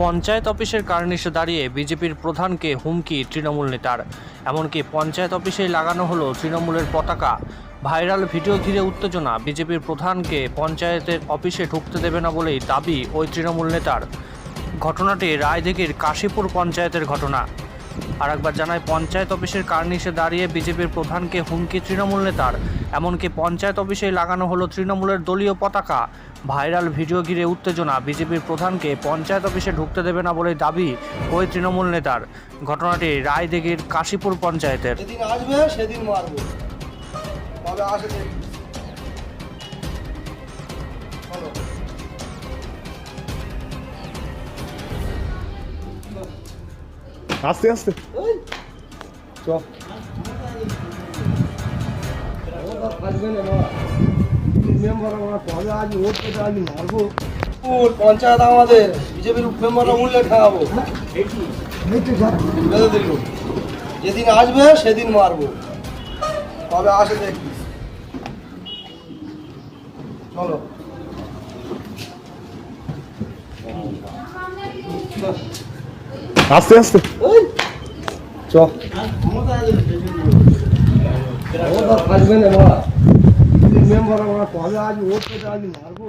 পঞ্চায়েত অফিসের কার্নিশে দাঁড়িয়ে বিজেপির প্রধানকে হুমকি তৃণমূল নেতার। এমনকি পঞ্চায়েত অফিসেই লাগানো হলো তৃণমূলের পতাকা। ভাইরাল ভিডিও ঘিরে উত্তেজনা। বিজেপির প্রধানকে পঞ্চায়েতের অফিসে ঢুকতে দেবে না বলেই দাবি ওই তৃণমূল নেতার। ঘটনাটি রায়দিঘির কাশীপুর পঞ্চায়েতের ঘটনা। আর একবার জানায়, পঞ্চায়েত অফিসের কার্নিশে দাঁড়িয়ে বিজেপির প্রধানকে হুমকি তৃণমূল নেতার। এমনকি পঞ্চায়েত অফিসেই লাগানো হলো তৃণমূলের দলীয় পতাকা। ভাইরাল ভিডিও ঘিরে উত্তেজনা। বিজেপির প্রধানকে পঞ্চায়েত অফিসে ঢুকতে দেবে না বলে দাবি ওই তৃণমূল নেতার। ঘটনাটি রায়দিঘির কাশীপুর পঞ্চায়েতের। যেদিন আসবে সেদিন মারবো। কবে আসে দেখি। চলো। আস্তে আস্তে চ। আসবে না মা। মেম্বার আমরা কবে আজ ভোট পেতে আজ মারবো। পঞ্চায়েত আমাদের বিজেপির মেম্বাররা উল্লেখ খাওয়াবো। বেঁধে দিল। যেদিন আসবে সেদিন মারবো। কবে আসে দেখি। চলো। আস্তে আস্তে চ। আসবে না মা। মেম্বার আমরা কবে আজ ভোট পেতে আজ মারবো।